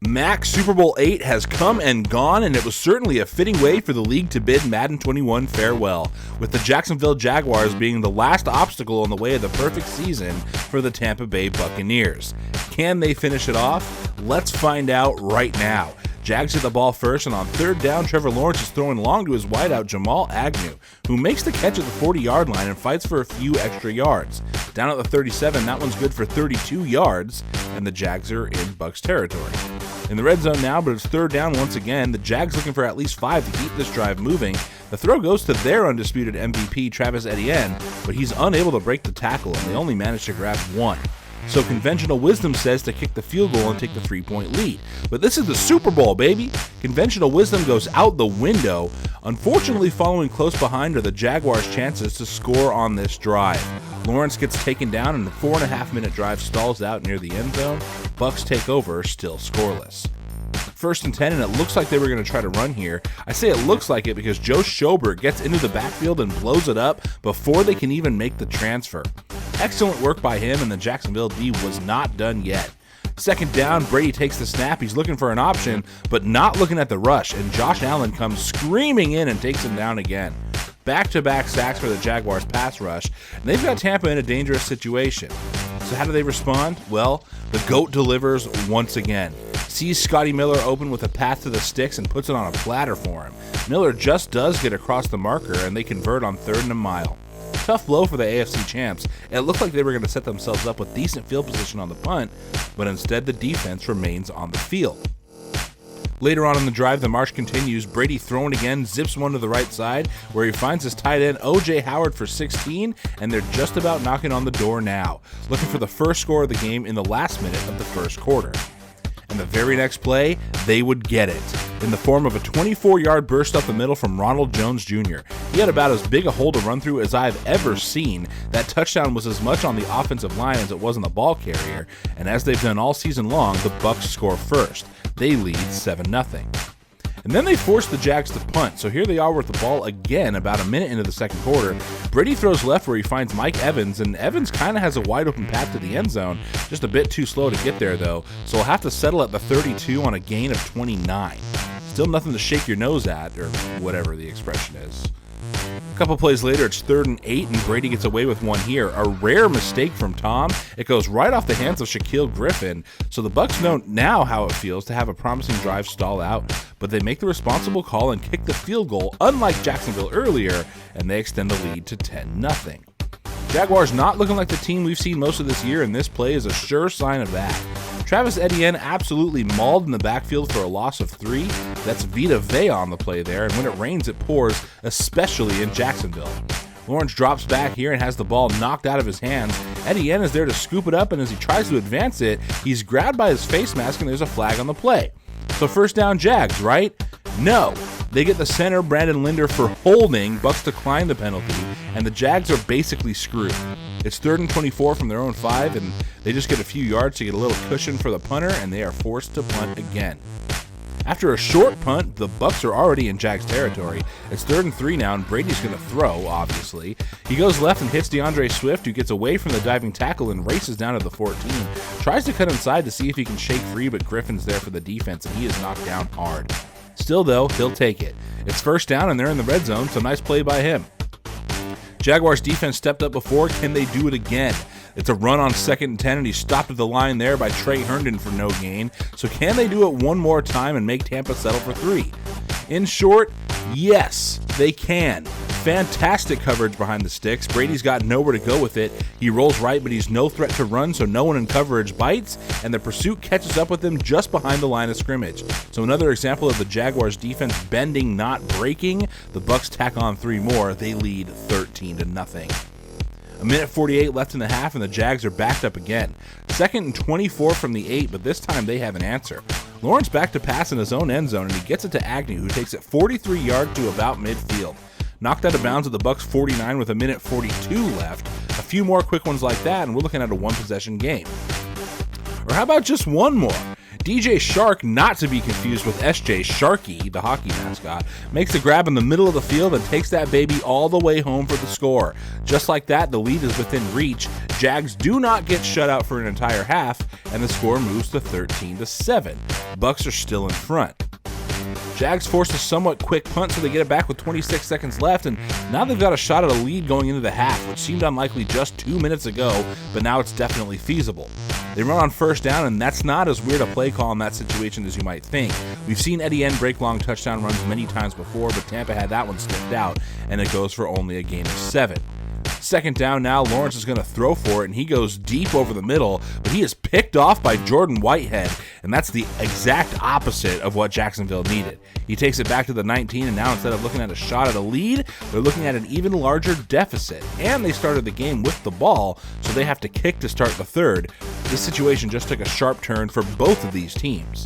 Mac Super Bowl VIII has come and gone, and it was certainly a fitting way for the league to bid Madden 21 farewell, with the Jacksonville Jaguars being the last obstacle on the way of the perfect season for the Tampa Bay Buccaneers. Can they finish it off? Let's find out right now. Jags hit the ball first, and on third down, Trevor Lawrence is throwing long to his wideout Jamal Agnew, who makes the catch at the 40-yard line and fights for a few extra yards. Down at the 37, that one's good for 32 yards, and the Jags are in Bucs territory. In the red zone now, but it's third down once again. The Jags looking for at least 5 to keep this drive moving. The throw goes to their undisputed MVP, Travis Etienne, but he's unable to break the tackle, and they only manage to grab 1. So conventional wisdom says to kick the field goal and take the 3-point lead. But this is the Super Bowl, baby. Conventional wisdom goes out the window. Unfortunately, following close behind are the Jaguars' chances to score on this drive. Lawrence gets taken down and the 4.5-minute drive stalls out near the end zone. Bucs take over, still scoreless. 1st and 10, and it looks like they were going to try to run here. I say it looks like it because Joe Schobert gets into the backfield and blows it up before they can even make the transfer. Excellent work by him, and the Jacksonville D was not done yet. 2nd down, Brady takes the snap. He's looking for an option, but not looking at the rush, and Josh Allen comes screaming in and takes him down again. Back-to-back sacks for the Jaguars pass rush, and they've got Tampa in a dangerous situation. So how do they respond? Well, the GOAT delivers once again. Sees Scotty Miller open with a pass to the sticks and puts it on a platter for him. Miller just does get across the marker, and they convert on 3rd and a mile. Tough blow for the AFC champs. It looked like they were going to set themselves up with decent field position on the punt, but instead the defense remains on the field. Later on in the drive, the march continues. Brady throwing again, zips one to the right side, where he finds his tight end O.J. Howard for 16, and they're just about knocking on the door now, looking for the first score of the game in the last minute of the first quarter. And the very next play, they would get it, in the form of a 24-yard burst up the middle from Ronald Jones Jr. He had about as big a hole to run through as I've ever seen. That touchdown was as much on the offensive line as it was on the ball carrier, and as they've done all season long, the Bucs score first. They lead 7-0. And then they force the Jags to punt, so here they are with the ball again about a minute into the second quarter. Brady throws left where he finds Mike Evans, and Evans kind of has a wide open path to the end zone, just a bit too slow to get there though, so he'll have to settle at the 32 on a gain of 29. Still nothing to shake your nose at, or whatever the expression is. A couple plays later, it's 3rd and 8, and Brady gets away with one here. A rare mistake from Tom. It goes right off the hands of Shaquille Griffin, so the Bucs know now how it feels to have a promising drive stall out, but they make the responsible call and kick the field goal, unlike Jacksonville earlier, and they extend the lead to 10-0. Jaguars not looking like the team we've seen most of this year, and this play is a sure sign of that. Travis Etienne absolutely mauled in the backfield for a loss of 3. That's Vita Vea on the play there, and when it rains, it pours, especially in Jacksonville. Lawrence drops back here and has the ball knocked out of his hands. Etienne is there to scoop it up, and as he tries to advance it, he's grabbed by his face mask, and there's a flag on the play. So 1st down Jags, right? No. They get the center, Brandon Linder, for holding. Bucs decline the penalty, and the Jags are basically screwed. It's 3rd and 24 from their own 5, and they just get a few yards to get a little cushion for the punter, and they are forced to punt again. After a short punt, the Bucs are already in Jags territory. It's 3rd and 3 now, and Brady's going to throw, obviously. He goes left and hits DeAndre Swift, who gets away from the diving tackle and races down to the 14. Tries to cut inside to see if he can shake free, but Griffin's there for the defense, and he is knocked down hard. Still, though, he'll take it. It's 1st down, and they're in the red zone, so nice play by him. Jaguars defense stepped up before. Can they do it again? It's a run on 2nd and 10, and he's stopped at the line there by Trey Herndon for no gain. So can they do it one more time and make Tampa settle for 3? In short, yes, they can. Fantastic coverage behind the sticks. Brady's got nowhere to go with it. He rolls right, but he's no threat to run, so no one in coverage bites, and the pursuit catches up with him just behind the line of scrimmage. So another example of the Jaguars defense bending, not breaking. The Bucs tack on 3 more. They lead 13-0. A minute 48 left in the half, and the Jags are backed up again. 2nd and 24 from the 8, but this time they have an answer. Lawrence back to pass in his own end zone, and he gets it to Agnew, who takes it 43 yards to about midfield. Knocked out of bounds at the Bucs 49 with a minute 42 left. A few more quick ones like that, and we're looking at a one-possession game. Or how about just one more? DJ Shark, not to be confused with SJ Sharky, the hockey mascot, makes the grab in the middle of the field and takes that baby all the way home for the score. Just like that, the lead is within reach. Jags do not get shut out for an entire half, and the score moves to 13-7. Bucs are still in front. Jags force a somewhat quick punt, so they get it back with 26 seconds left, and now they've got a shot at a lead going into the half, which seemed unlikely just 2 minutes ago, but now it's definitely feasible. They run on first down, and that's not as weird a play call in that situation as you might think. We've seen Etienne break long touchdown runs many times before, but Tampa had that one sniffed out, and it goes for only a gain of 7. Second down now, Lawrence is going to throw for it, and he goes deep over the middle, but he is picked off by Jordan Whitehead, and that's the exact opposite of what Jacksonville needed. He takes it back to the 19, and now instead of looking at a shot at a lead, they're looking at an even larger deficit, and they started the game with the ball, so they have to kick to start the third. This situation just took a sharp turn for both of these teams.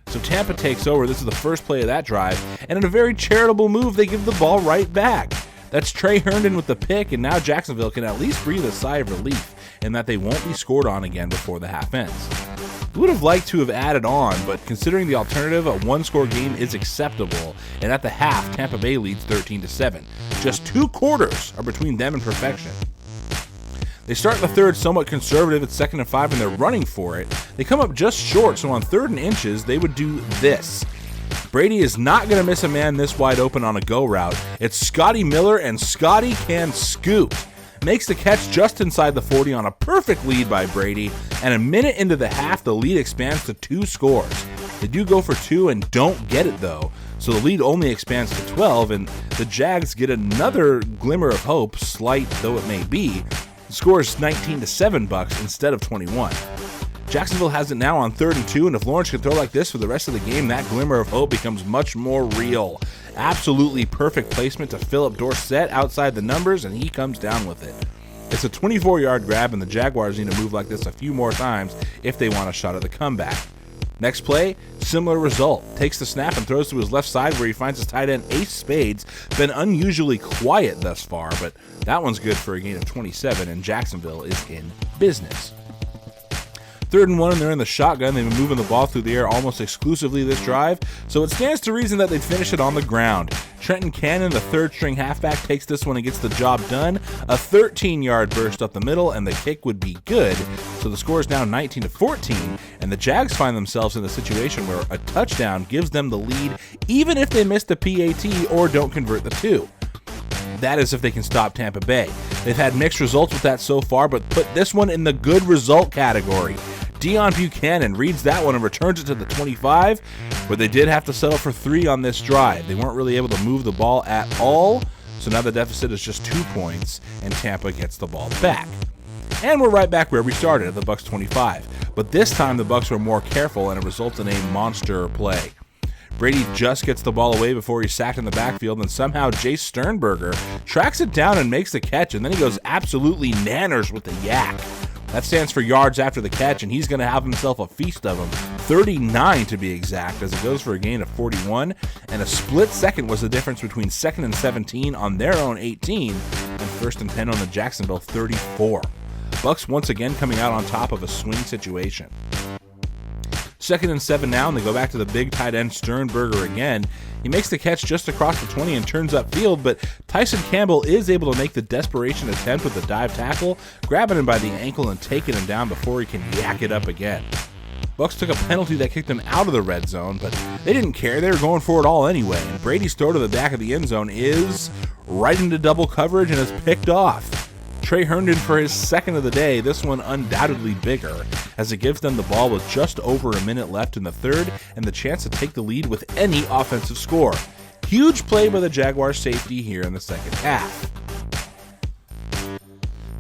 So Tampa takes over. This is the first play of that drive, and in a very charitable move, they give the ball right back. That's Trey Herndon with the pick, and now Jacksonville can at least breathe a sigh of relief in that they won't be scored on again before the half ends. We would have liked to have added on, but considering the alternative, a one-score game is acceptable, and at the half, Tampa Bay leads 13-7. Just 2 quarters are between them and perfection. They start the third somewhat conservative at 2nd and 5, and they're running for it. They come up just short, so on 3rd and inches, they would do this. Brady is not going to miss a man this wide open on a go route. It's Scotty Miller, and Scotty can scoop. Makes the catch just inside the 40 on a perfect lead by Brady, and a minute into the half, the lead expands to 2 scores. They do go for 2 and don't get it, though, so the lead only expands to 12, and the Jags get another glimmer of hope, slight though it may be. The score is 19-7 Bucs instead of 21. Jacksonville has it now on 3rd and 2, and if Lawrence can throw like this for the rest of the game, that glimmer of hope becomes much more real. Absolutely perfect placement to Philip Dorsett outside the numbers, and he comes down with it. It's a 24-yard grab, and the Jaguars need to move like this a few more times if they want a shot at the comeback. Next play, similar result. Takes the snap and throws to his left side where he finds his tight end Ace Spades. Been unusually quiet thus far, but that one's good for a gain of 27, and Jacksonville is in business. 3rd and 1, and they're in the shotgun. They've been moving the ball through the air almost exclusively this drive, so it stands to reason that they'd finish it on the ground. Trenton Cannon, the 3rd-string halfback, takes this one and gets the job done. A 13-yard burst up the middle, and the kick would be good. So the score is now 19-14, and the Jags find themselves in a situation where a touchdown gives them the lead, even if they miss the PAT or don't convert the 2. That is if they can stop Tampa Bay. They've had mixed results with that so far, but put this one in the good result category. Deion Buchanan reads that one and returns it to the 25, but they did have to settle for 3 on this drive. They weren't really able to move the ball at all, so now the deficit is just 2 points, and Tampa gets the ball back. And we're right back where we started at the Bucs 25, but this time the Bucs were more careful, and it results in a monster play. Brady just gets the ball away before he's sacked in the backfield, and somehow Jace Sternberger tracks it down and makes the catch, and then he goes absolutely nanners with the yak. That stands for yards after the catch, and he's going to have himself a feast of them. 39 to be exact, as it goes for a gain of 41, and a split second was the difference between 2nd and 17 on their own 18 and 1st and 10 on the Jacksonville 34. Bucs once again coming out on top of a swing situation. 2nd and 7 now, and they go back to the big tight end Sternberger again. He makes the catch just across the 20 and turns upfield, but Tyson Campbell is able to make the desperation attempt with the dive tackle, grabbing him by the ankle and taking him down before he can yak it up again. Bucs took a penalty that kicked them out of the red zone, but they didn't care. They were going for it all anyway, and Brady's throw to the back of the end zone is right into double coverage and is picked off. Trey Herndon for his 2nd of the day, this one undoubtedly bigger, as it gives them the ball with just over a minute left in the 3rd and the chance to take the lead with any offensive score. Huge play by the Jaguars safety here in the 2nd half.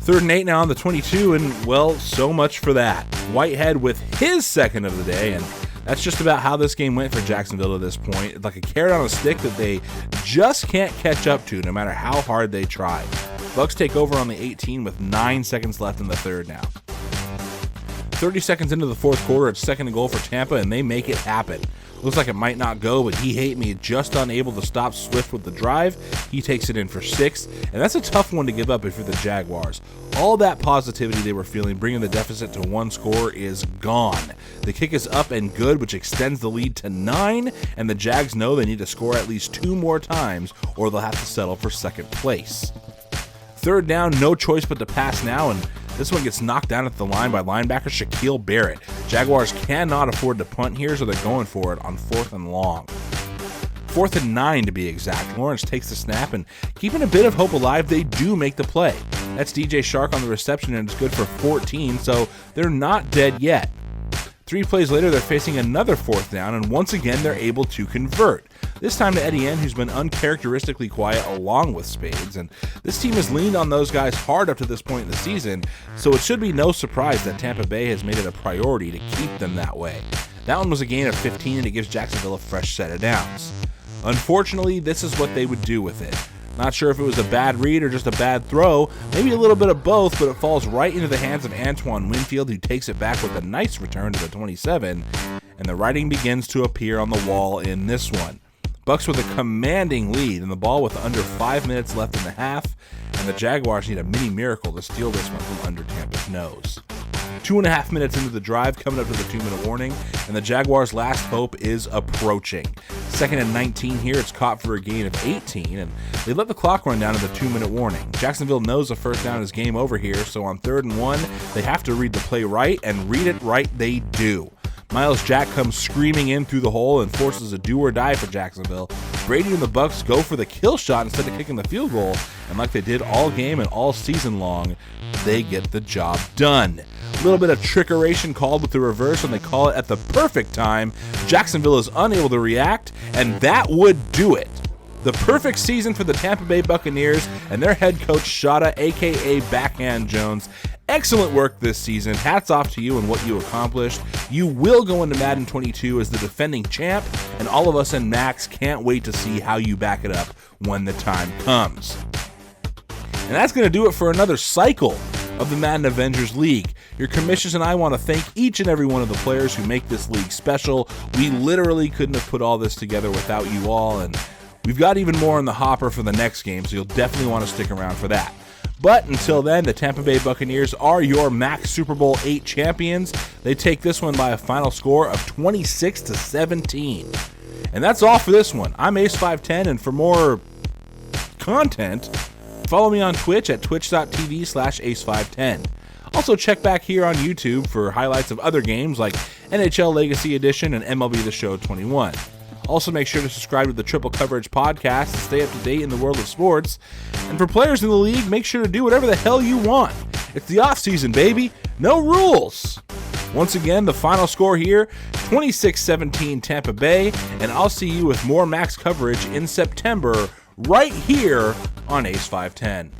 3rd and 8 now on the 22, and well, so much for that. Whitehead with his 2nd of the day, and that's just about how this game went for Jacksonville at this point. It's like a carrot on a stick that they just can't catch up to no matter how hard they try. Bucs take over on the 18 with 9 seconds left in the 3rd now. 30 seconds into the 4th quarter, it's 2nd and goal for Tampa, and they make it happen. Looks like it might not go, but he hate me, just unable to stop Swift with the drive. He takes it in for 6, and that's a tough one to give up if you're the Jaguars. All that positivity they were feeling, bringing the deficit to 1 score, is gone. The kick is up and good, which extends the lead to 9, and the Jags know they need to score at least 2 more times, or they'll have to settle for 2nd place. 3rd down, no choice but to pass now, and this one gets knocked down at the line by linebacker Shaquille Barrett. Jaguars cannot afford to punt here, so they're going for it on 4th and long. 4th and 9 to be exact. Lawrence takes the snap, and keeping a bit of hope alive, they do make the play. That's DJ Shark on the reception, and it's good for 14, so they're not dead yet. 3 plays later, they're facing another 4th down, and once again, they're able to convert. This time to Etienne, who's been uncharacteristically quiet along with Spades, and this team has leaned on those guys hard up to this point in the season, so it should be no surprise that Tampa Bay has made it a priority to keep them that way. That one was a gain of 15, and it gives Jacksonville a fresh set of downs. Unfortunately, this is what they would do with it. Not sure if it was a bad read or just a bad throw, maybe a little bit of both, but it falls right into the hands of Antoine Winfield, who takes it back with a nice return to the 27, and the writing begins to appear on the wall in this one. Bucs with a commanding lead, and the ball with under 5 minutes left in the half, and the Jaguars need a mini miracle to steal this one from under Tampa's nose. 2.5 minutes into the drive, coming up to the 2-minute warning, and the Jaguars' last hope is approaching. 2nd and 19 here, it's caught for a gain of 18, and they let the clock run down to the 2-minute warning. Jacksonville knows a 1st down is game over here, so on 3rd and 1, they have to read the play right, and read it right they do. Miles Jack comes screaming in through the hole and forces a do-or-die for Jacksonville. Brady and the Bucs go for the kill shot instead of kicking the field goal, and like they did all game and all season long, they get the job done. A little bit of trickeration called with the reverse, and they call it at the perfect time. Jacksonville is unable to react, and that would do it. The perfect season for the Tampa Bay Buccaneers and their head coach Shada, aka Backhand Jones. Excellent work this season. Hats off to you and what you accomplished. You will go into Madden 22 as the defending champ, and all of us in Max can't wait to see how you back it up when the time comes. And that's going to do it for another cycle of the Madden Avengers League. Your commissioners and I want to thank each and every one of the players who make this league special. We literally couldn't have put all this together without you all, and we've got even more in the hopper for the next game, so you'll definitely want to stick around for that. But until then, the Tampa Bay Buccaneers are your Max Super Bowl VIII champions. They take this one by a final score of 26-17. And that's all for this one. I'm Ace510, and for more content, follow me on Twitch at twitch.tv/Ace510. Also check back here on YouTube for highlights of other games like NHL Legacy Edition and MLB The Show 21. Also, make sure to subscribe to the Triple Coverage podcast to stay up to date in the world of sports. And for players in the league, make sure to do whatever the hell you want. It's the off-season, baby. No rules. Once again, the final score here, 26-17 Tampa Bay, and I'll see you with more Max coverage in September right here on Ace 510.